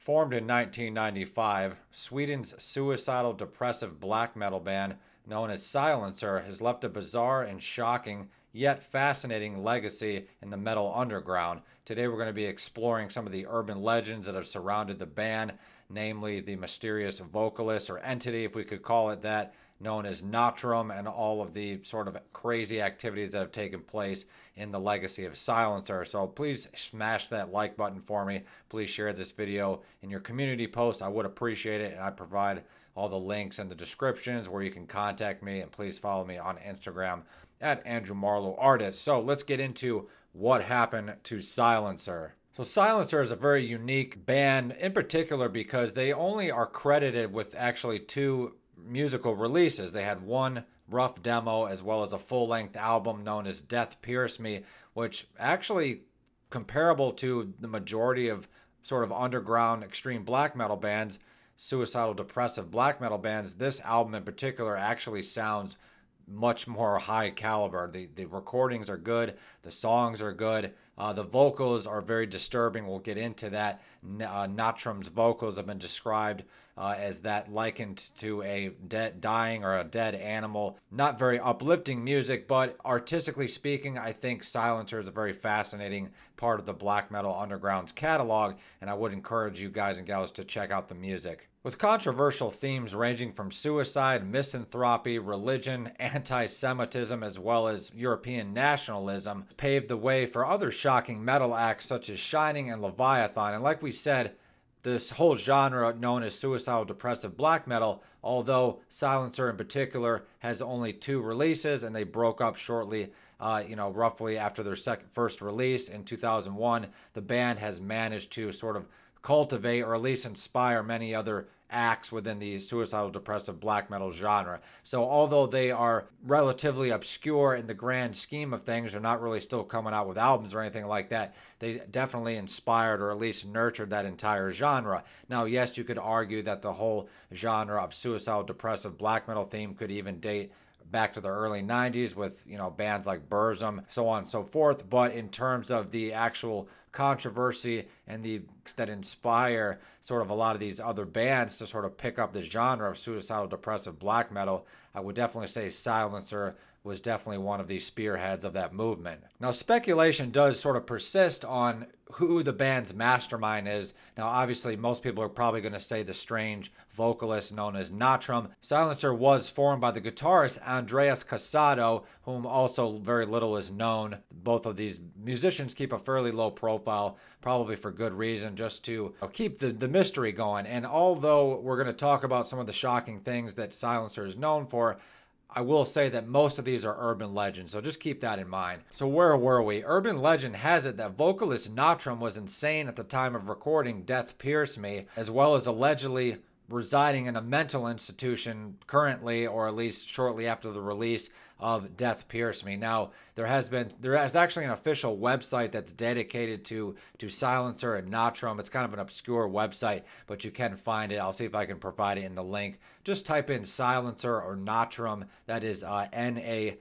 Formed in 1995, Sweden's suicidal depressive black metal band known as Silencer has left a bizarre and shocking yet fascinating legacy in the metal underground. Today we're going to be exploring some of the urban legends that have surrounded the band, namely the mysterious vocalist or entity, if we could call it that, known as Natrum, and all of the sort of crazy activities that have taken place in the legacy of Silencer. So please smash that like button for me. Please share this video in your community post. I would appreciate it, and I provide all the links in the descriptions where you can contact me, and please follow me on Instagram at Andrew Marlowe Artist. So let's get into what happened to Silencer. So Silencer is a very unique band, in particular because they only are credited with actually two musical releases. They had one rough demo as well as a full-length album known as Death Pierce Me, which actually comparable to the majority of sort of underground extreme black metal bands, suicidal depressive black metal bands. This album in particular actually sounds much more high caliber. The recordings are good. The songs are good. The vocals are very disturbing. We'll get into that. Natrum's vocals have been described as that likened to a dying or a dead animal. Not very uplifting music, but artistically speaking, I think Silencer is a very fascinating part of the black metal underground's catalog, and I would encourage you guys and gals to check out the music. With controversial themes ranging from suicide, misanthropy, religion, anti-Semitism, as well as European nationalism, paved the way for other shocking metal acts such as Shining and Leviathan. And like we said, this whole genre known as suicidal depressive black metal, although Silencer in particular has only two releases and they broke up shortly, roughly after their first release in 2001, the band has managed to sort of cultivate or at least inspire many other acts within the suicidal depressive black metal genre. So although they are relatively obscure in the grand scheme of things, they're not really still coming out with albums or anything like that, they definitely inspired or at least nurtured that entire genre. Now, yes, you could argue that the whole genre of suicidal depressive black metal theme could even date back to the early 90s with, bands like Burzum, so on and so forth. But in terms of the actual controversy and that inspire sort of a lot of these other bands to sort of pick up the genre of suicidal depressive black metal, I would definitely say Silencer was definitely one of the spearheads of that movement. Now, speculation does sort of persist on who the band's mastermind is. Now, obviously, most people are probably going to say the strange vocalist known as Natrum. Silencer was formed by the guitarist Andreas Casado, whom also very little is known. Both of these musicians keep a fairly low profile, probably for good reason, just to keep the mystery going. And although we're going to talk about some of the shocking things that Silencer is known for, I will say that most of these are urban legends, so just keep that in mind. So where were we? Urban legend has it that vocalist Natrum was insane at the time of recording Death Pierce Me, as well as allegedly residing in a mental institution currently, or at least shortly after the release of Death Pierce Me. Now, there is actually an official website that's dedicated to Silencer and Natrum. It's kind of an obscure website, but you can find it. I'll see if I can provide it in the link. Just type in Silencer or Natrum. That is Nattram.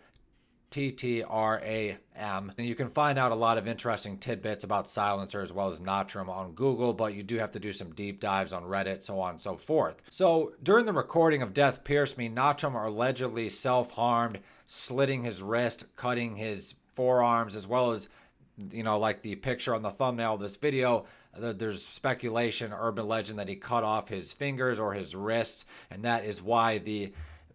And you can find out a lot of interesting tidbits about Silencer as well as Natrum on Google, but you do have to do some deep dives on Reddit, so on and so forth. So during the recording of Death Pierce Me, Natrum allegedly self-harmed, slitting his wrist, cutting his forearms, as well as, like the picture on the thumbnail of this video, there's speculation, urban legend, that he cut off his fingers or his wrists, and that is why the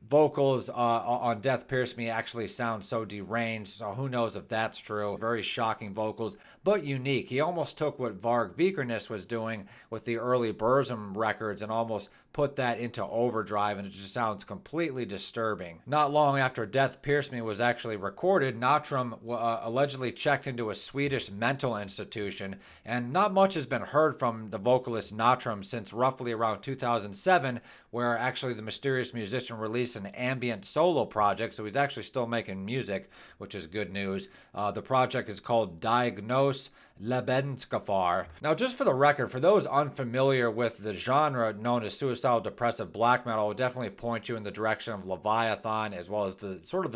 vocals on Death Pierce Me actually sound so deranged, so who knows if that's true. Very shocking vocals, but unique. He almost took what Varg Vikernes was doing with the early Burzum records and almost put that into overdrive, and it just sounds completely disturbing. Not long after Death Pierce Me was actually recorded, Natrum allegedly checked into a Swedish mental institution, and not much has been heard from the vocalist Natrum since roughly around 2007, where actually the mysterious musician released an ambient solo project, so he's actually still making music, which is good news. The project is called Diagnose. Lebensgefahr. Now, just for the record, for those unfamiliar with the genre known as suicidal depressive black metal, I would definitely point you in the direction of Leviathan, as well as the sort of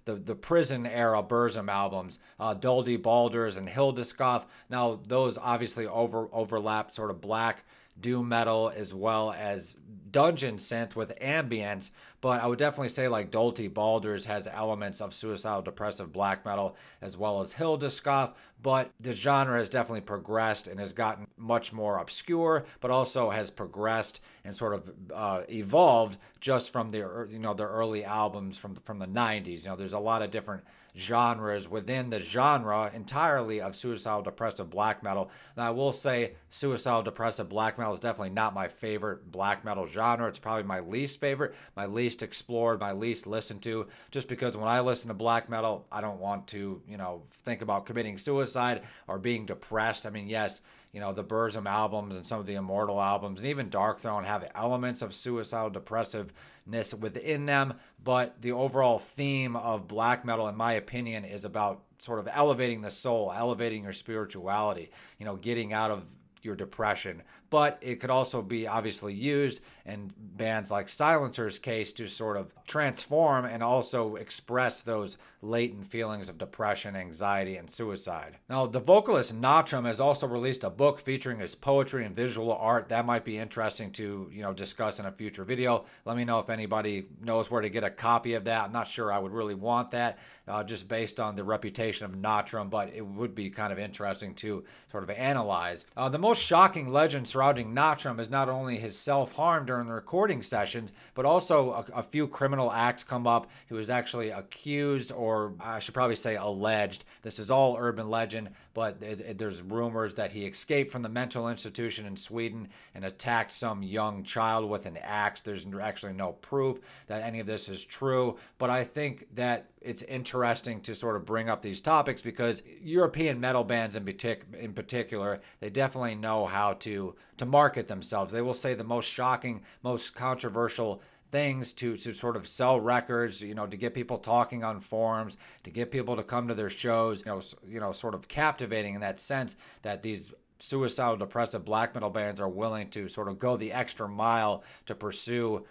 the prison era Burzum albums, Duldy Balders and Hildeskov. Now, those obviously overlap sort of black doom metal as well as dungeon synth with ambience, but I would definitely say like Dulty Balders has elements of suicidal depressive black metal as well as Hildeskov, but the genre has definitely progressed and has gotten much more obscure, but also has progressed and sort of evolved just from the early albums from the 90s. There's a lot of different genres within the genre entirely of suicidal depressive black metal. Now, I will say suicidal depressive black metal is definitely not my favorite black metal genre. It's probably my least favorite, my least explored, my least listened to, just because when I listen to black metal, I don't want to, think about committing suicide or being depressed. I mean, yes, the Burzum albums and some of the Immortal albums and even Darkthrone have elements of suicidal depressiveness within them, but the overall theme of black metal, in my opinion, is about sort of elevating the soul, elevating your spirituality, getting out of your depression. But it could also be obviously used in bands like Silencer's case to sort of transform and also express those latent feelings of depression, anxiety, and suicide. Now, the vocalist Natrum has also released a book featuring his poetry and visual art. That might be interesting to, discuss in a future video. Let me know if anybody knows where to get a copy of that. I'm not sure I would really want that, just based on the reputation of Natrum, but it would be kind of interesting to sort of analyze. The most shocking legend surrounding Natrum is not only his self-harm during the recording sessions, but also a few criminal acts come up. He was actually accused, or I should probably say alleged. This is all urban legend, but there's rumors that he escaped from the mental institution in Sweden and attacked some young child with an axe. There's actually no proof that any of this is true, but I think that it's interesting to sort of bring up these topics because European metal bands in particular, they definitely know how to market themselves. They will say the most shocking, most controversial things to sort of sell records, to get people talking on forums, to get people to come to their shows, sort of captivating in that sense that these suicidal depressive black metal bands are willing to sort of go the extra mile to pursue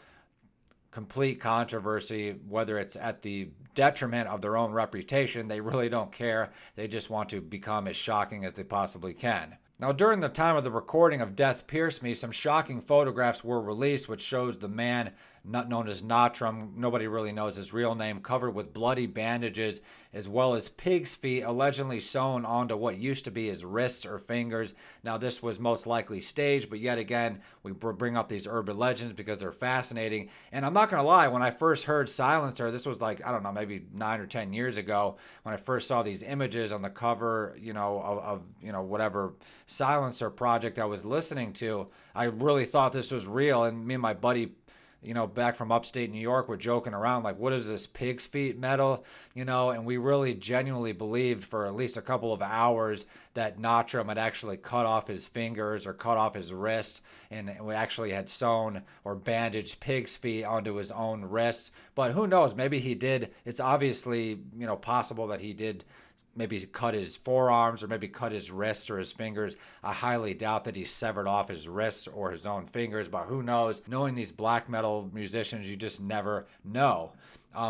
complete controversy, whether it's at the detriment of their own reputation. They really don't care. They just want to become as shocking as they possibly can. Now, during the time of the recording of Death Pierce Me, some shocking photographs were released, which shows the man not known as Natrum, nobody really knows his real name, covered with bloody bandages, as well as pig's feet allegedly sewn onto what used to be his wrists or fingers. Now, this was most likely staged, but yet again, we bring up these urban legends because they're fascinating. And I'm not going to lie, when I first heard Silencer, this was like, I don't know, maybe 9 or 10 years ago, when I first saw these images on the cover, of whatever Silencer project I was listening to, I really thought this was real. And me and my buddy, back from upstate New York, we're joking around like, what is this, pig's feet metal? And we really genuinely believed for at least a couple of hours that Natrum had actually cut off his fingers or cut off his wrist, and we actually had sewn or bandaged pig's feet onto his own wrists. But who knows? Maybe he did. It's obviously, possible that he did maybe cut his forearms or maybe cut his wrists or his fingers. I highly doubt that he severed off his wrists or his own fingers, but who knows? Knowing these black metal musicians, you just never know.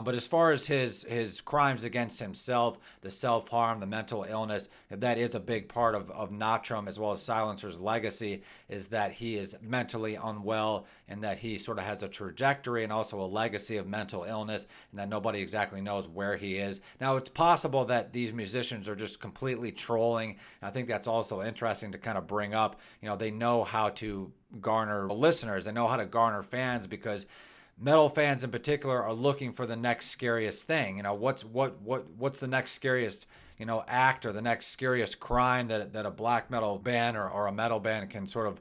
But as far as his crimes against himself, the self-harm, the mental illness, that is a big part of Natrum as well as Silencer's legacy, is that he is mentally unwell and that he sort of has a trajectory and also a legacy of mental illness, and that nobody exactly knows where he is. Now, it's possible that these musicians are just completely trolling. And I think that's also interesting to kind of bring up. They know how to garner listeners. They know how to garner fans because metal fans in particular are looking for the next scariest thing. What's the next scariest, act or the next scariest crime that a black metal band or a metal band can sort of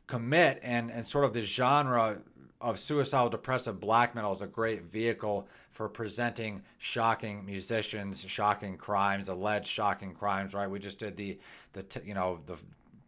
commit, and sort of the genre of suicidal depressive black metal is a great vehicle for presenting shocking musicians, shocking crimes, alleged shocking crimes, right? We just did the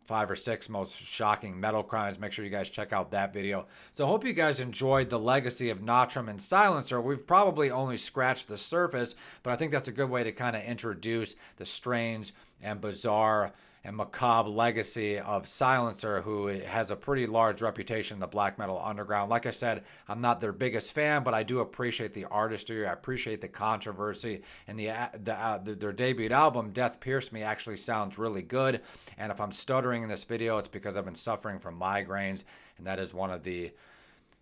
5 or 6 most shocking metal crimes. Make sure you guys check out that video. So I hope you guys enjoyed the legacy of Natrum and Silencer. We've probably only scratched the surface, but I think that's a good way to kind of introduce the strange and bizarre and macabre legacy of Silencer, who has a pretty large reputation in the black metal underground. Like I said, I'm not their biggest fan, but I do appreciate the artistry. I appreciate the controversy, and their debut album, Death Pierced Me, actually sounds really good. And if I'm stuttering in this video, it's because I've been suffering from migraines, and that is one of the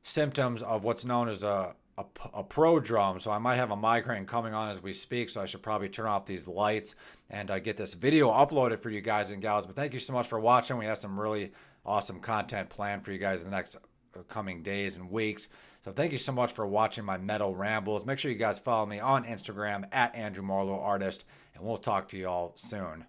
symptoms of what's known as a prodrome. So I might have a migraine coming on as we speak, so I should probably turn off these lights and get this video uploaded for you guys and gals. But thank you so much for watching. We have some really awesome content planned for you guys in the next coming days and weeks. So thank you so much for watching my metal rambles. Make sure you guys follow me on Instagram at Andrew Marlowe Artist, and we'll talk to you all soon.